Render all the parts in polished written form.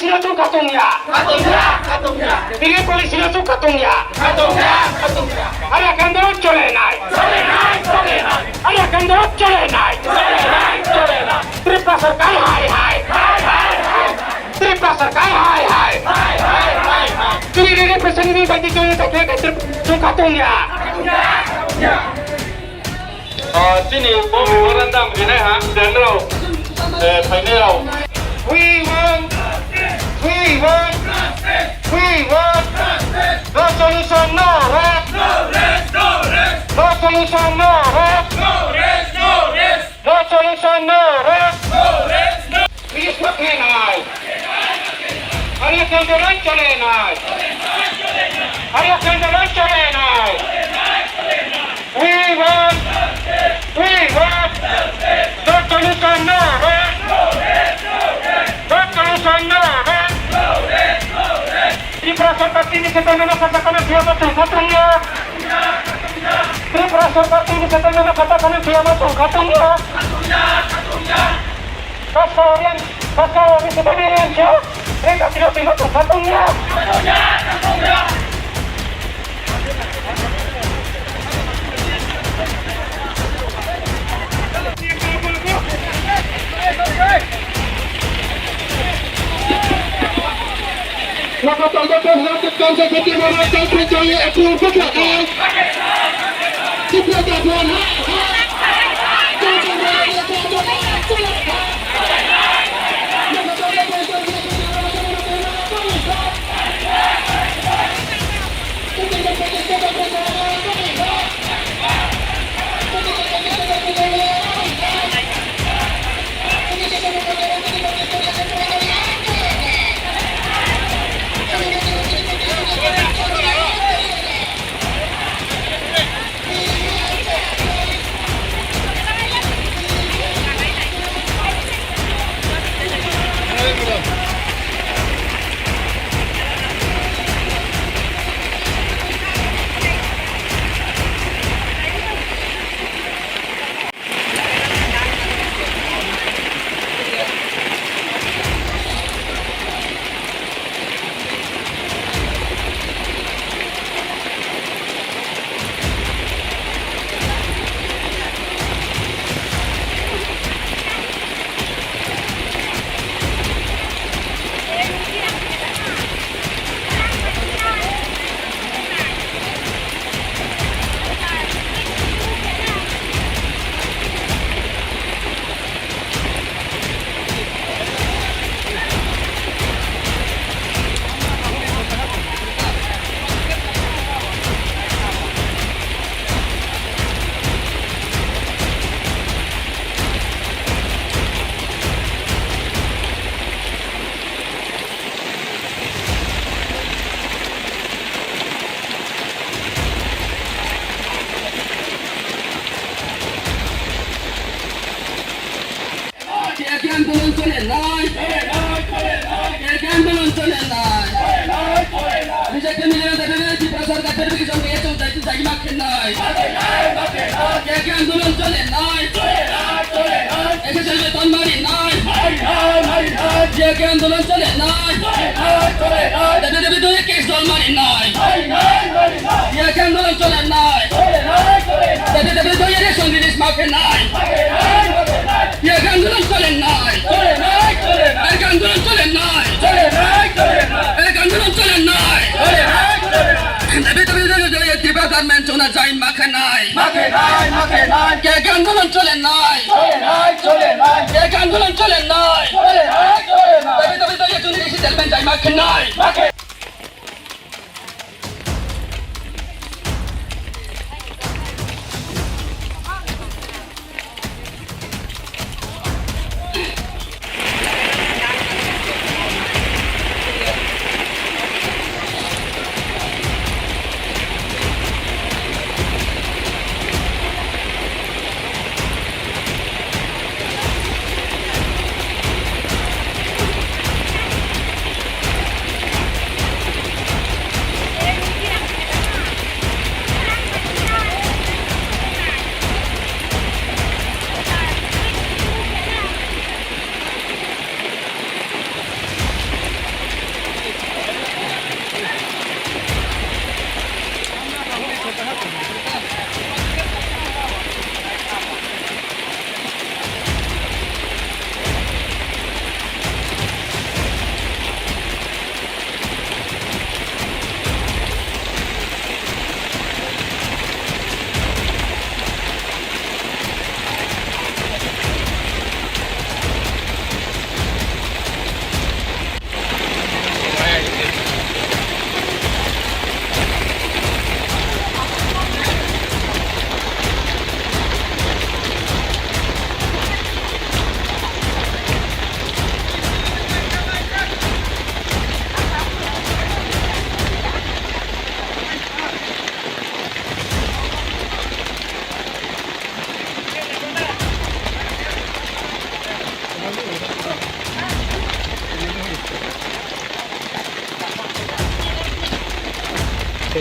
polisinya tuh katungnya. Pilih polisinya tuh katungnya. Ada kandang colenai. Ada kandang colenai. Tripasar kai hai. Tripasar kai hai. Jadi pesan ini bagi tuh katungnya. Sini bom merendam ini ha dan lo final. We want no solution, no rest. No solution, no rest. No solution, no rest. Please pakai nai. Ada kendaraan colenai. Ada kendaraan colenai. We want no solution, no rest. No solution, no rest. Triprasar Kartini Setangana katakan dia betul katungnya. Triprasar Kartini Setangana katakan dia betul katungnya. Kasarian sebenarnya siapa? Mereka tidak betul katungnya. Maka tanda melakukan seperti memakai percaya aku berkata tidak tuan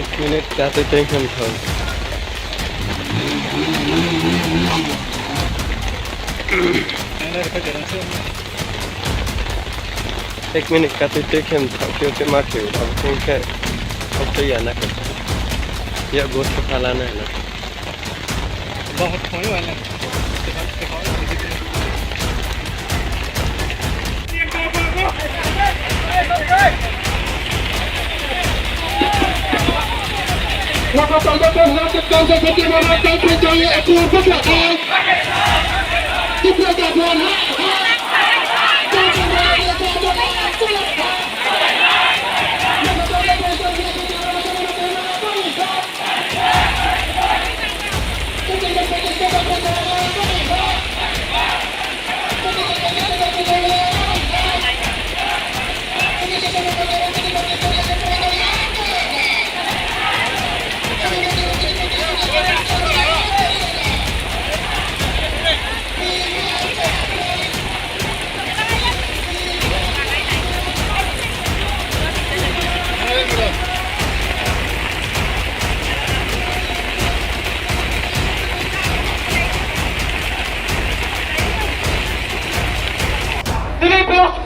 1 minute khaktwi khumpui. 1 minute khaktwi khumpui ke maki अब उनके अब तो ये ना कर ये गोश्त फैलाना है ना बहुत खोने वाला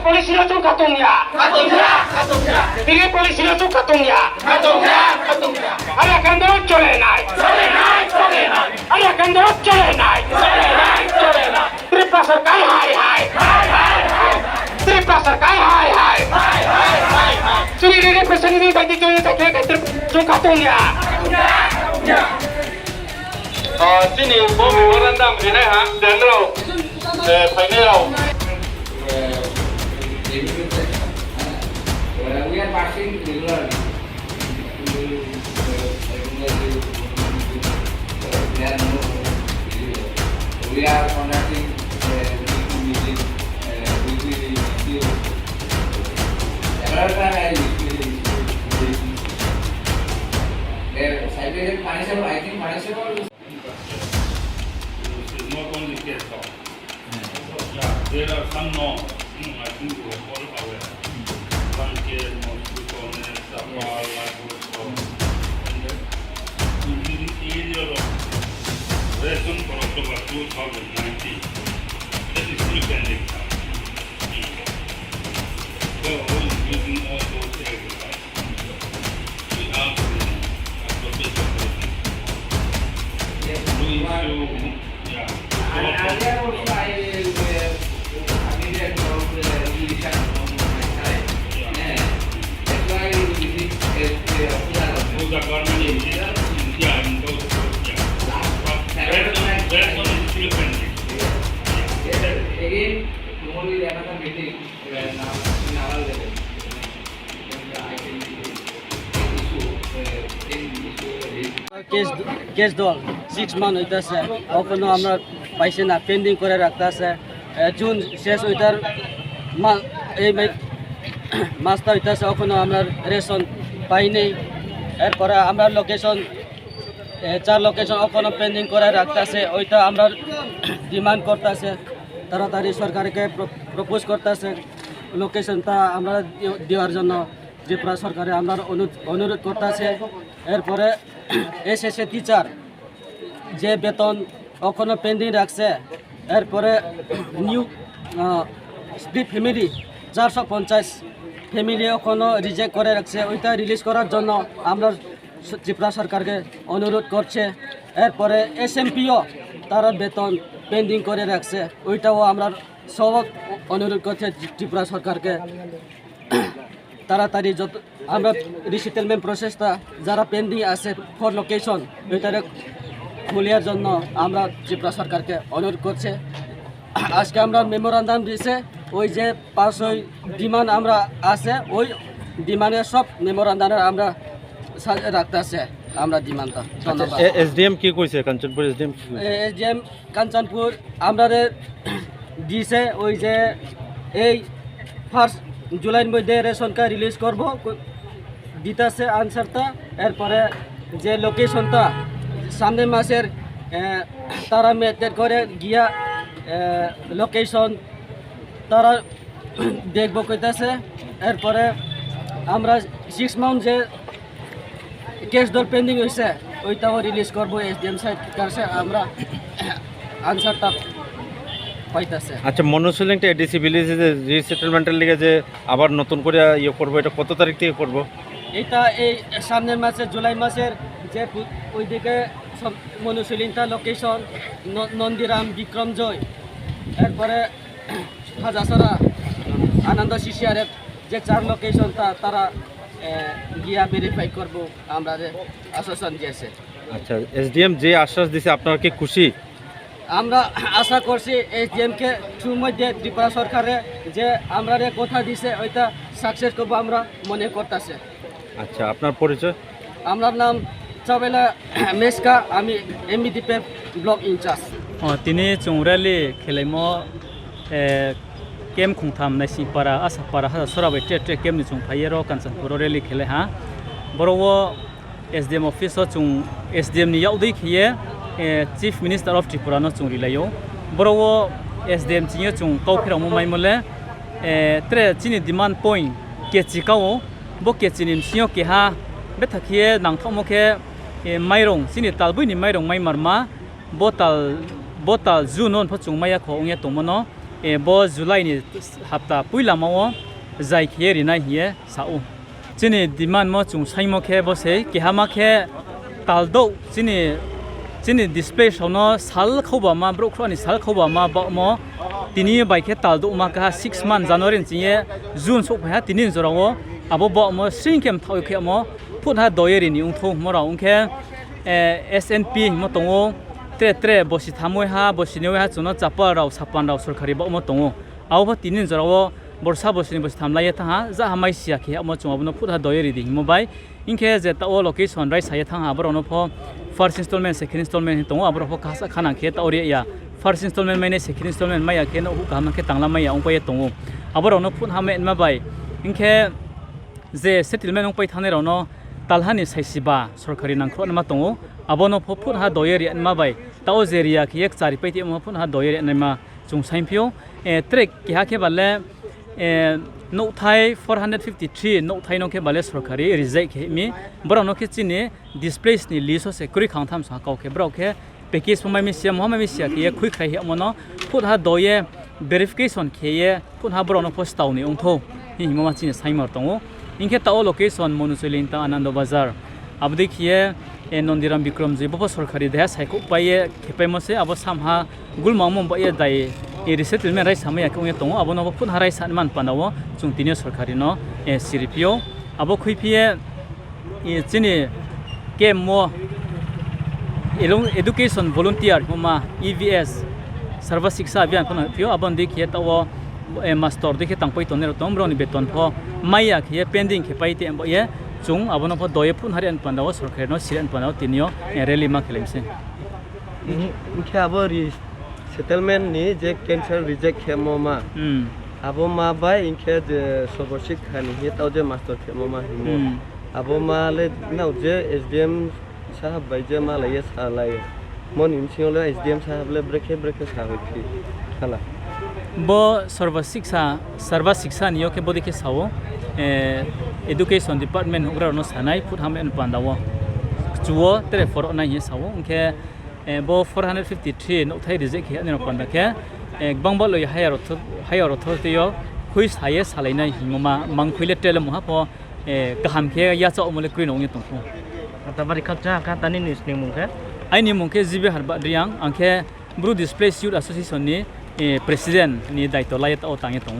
polisi langsung katungnya. Pilih polisi langsung katungnya. Ada kantorot colenai. Ada kantorot colenai. Tripasar kai hai. Tripasar kai hai. Sini pesan ini bagi kalian tak kira langsung katungnya. sini bumi merendam ini ha dan rau final we are passing regularly. We are conducting weekly meetings, weekly reviews. Every time I cited punishable, I think punishable. It's not only case law. There are some norms. I think we are all aware. One case, mosquito nets, sapal, and in the area of ration for October 2019, that is still pending. So, using all those areas, we have to appropriate the government is here, and those that one is still pending. Again, normally there are meeting now in our level. Case দল 6 month হইতেছে এখনো আমরা পাইছি না, pending করে রাখতেছে। June শেষ হইতার এই মাসটা হইতেছে এখনো আমরা রেশন পাই নেই। এরপরে আমরা লোকেশন 4 লোকেশন এখনো পেন্ডিং করে রাখতেছে। ওইটা আমরা ডিমান্ড করতেছে, তাড়াতাড়ি সরকারকে প্রপোজ করতেছে লোকেশনটা আমরা দেওয়ার জন্য ত্রিপুরা সরকারে আমরা অনুরোধ করতেছে। এরপরে এসএসএ টিচার যে বেতন এখনো পেন্ডিং রাখছে। এরপরে নিউ স্প্লিট ফ্যামিলি 450 ফ্যামিলি এখনো রিজেক্ট করে রাখছে, ওইটা রিলিজ করার জন্য আমরা ত্রিপুরা সরকারকে অনুরোধ করছে। এরপরে এসএমপিও তারা বেতন পেন্ডিং করে রাখছে, ওইটাও আমরা সব অনুরোধ করছে ত্রিপুরা সরকারকে তাড়াতাড়ি যত আমরা রিসেটেলমেন্ট প্রসেসটা যারা পেন্ডিং আছে ফর লোকেশন ওইটারে খুলিয়ার জন্য আমরা ত্রিপুরা সরকারকে অনুরোধ করছে। আজকে আমরা মেমোরান্ডাম দিয়েছে, ওই যে 500 ডিমান্ড আমরা আছে, ওই ডিমান্ডের সব মেমোরান্ডামে আমরা রাখতেছে আমরা ডিমান্ডটা। ধন্যবাদ। এসডিএম কি কইছে? কাঞ্চনপুর এসডিএম কাঞ্চনপুর আমাদের দিছে ওই যে এই 1 জুলাইয়ের মধ্যে রেশন কার্ড রিলিজ করব দিতেছে আনসারটা। এরপরে যে লোকেশনটা সামনে মাসের তারা মেটেড করে গিয়া লোকেশন তারা দেখবো কইতেছে। এরপরে আমরা 6 মান্থ যে কেস দর পেন্ডিং হয়েছে ওইটাও রিলিজ করবো এসডিএম সাইড কাছে আমরা আনসারটা পাইতেছে। আচ্ছা মনুসিলিংটা এডিসি ভিলেজে যে রিসেটেলমেন্টের লিগে যে আবার নতুন করে ইয়ে করবো, এটা কত তারিখ থেকে করবো? এটা এই সামনের মাসে জুলাই মাসের যে ওইদিকে সব মনুসিলিংটা লোকেশন নন্দীরাম বিক্রমজয় এরপরে হাজাসরা আনন্দ শিশিয়ারের যে 4 লোকেশন তারা গিয়া ভেরিফাই করবো আমরা যে আশ্বাসন দিয়েছে। আচ্ছা এসডিএম যে আশ্বাস দিয়েছে আপনারা কি খুশি? আমরা আশা করছি এসডিএমকে মধ্যে ত্রিপুরা সরকারে যে আমরা কথা দিছে ওইটা সাকসেস করবো আমরা মনে করতেছে। আচ্ছা আপনার পরিচয়? আমার নাম চাবেলা মেসকা, আমি এমবিডিপি ব্লক ইনচার্জ। তিনি চৌরালি খেলাইম কেম খুংথাম নাইসিপারা আসাপারা হাজা সরাবাই ট্রে কেমনি চুংফাইয়ের কাঞ্চনপুর রেলি খেলে হা বড় এসডিএম অফিস চুং এসডিএম नि यावदै खिये চিফ মিনিস্টার অফ ত্রিপুরা নো চুংরি লাयो বড় এসডিএম চিয়ে চুং কাউফেরাম মাইমলে ট্রে চিনি ডিমান্ড পয়েন্ট কেচিকাও bo kechinim sio ke ha bethakhiye nangthomokhe mairong sini talbuini mairong mai marma botal junon phachung maya khonge tomono bo july ni hapta puila mawo jai kheri na hiye sao chini demand mo chung saimokhe bo sei ke ha makhe taldo chini display sono sal khoba ma brokrani sal khoba ma mo tini baikhe taldo ma ka 6 month january chiye june sok ha tinin jorawo abo bo mo singkem thau khe mo phutha doyeri ni ungtho mora ungkhe SNP mo tongo tre bosi thamoi ha bosi newe ha chuno chapa rao sapan rao sarkari bo mo tongo abo tinin jarawo borsa bosini bosi thamlai tha ja hamai sia khe mo chungabno phutha doyeri di mobai inkhe je ta o location rai sai tha ha boro no pho first installment second installment tongo abo pho khasa khana khe ta ori ya first installment maine second installment maya khe no ka ma khe tangla maya ongpai tongo abo ro no phut ha me ma bai inkhe যে settlement ong pai thane rono talhani saisiba sarkari nangkhro ma tongo abono phoput ha doyeri ma bai tao jeria ki ek chari pai ti mo phun ha doyeri ma chung saimpio trek ki ha ke balle no thai 453 no thai no ke balle sarkari reject ke mi brono ke chini displace ni liso se kuri khangtham sa kau ke bro ke package mo mi sia mo mi sia ki khui khai he mono phut ha doye verification ke ye phun ha brono post taw ni ong tho hi mo ma chini saimar tongo इनके ताओ location मनुसुलिंग ता आनंद बाजार अब देखिए नंदीराम विक्रम जी बप सरकारी देहा psycho पाए खेपाइमसे अब सामहा गुलमामम बाये दाय ए रिसेटलमेंट राइ सामया के तंग अब न फुन हाराय सानमान पानाव चुंतिने सरकारी न सिरिपियो अब खुइफिए ए चिनि के मो एडुकेशन वॉलंटियर होमा EVS सर्व शिक्षा अभियान फन पियो अब देखिए ताओ मास्टर देखे तंगpai tonero tombroni beton pho maya khie pending khe pai te ambo ye chung abono pho doye phun harian pandaw sarkar no siran pandaw tinio rally ma khelemse इनके abo settlement ni je cancel reject khemo ma abo ma bai inke je soboshik khani he taw je master khemo ma himo abo ma le nau je SDM sahab bai je ma lai sa lai mon imsio le SDM sahab le breke sa hoi khala bo sarva Shiksha नियो के बोदि के सावो education department उग्रा no sanai put ham en pandawo chuo tre for na hi sawo unke bo 453 no thai reject ke ani no panda ke bangbal loi higher authority yo khui saye salai nai himoma mangkhuile tele mo ha po kaham ke ya cha omole kri no ngi tong ta bari khapcha ka tani nis ni mungke ai ni mungke jibe harba driang angke Bru Displace Youth Association ni president ni daito lai ta o tangi tong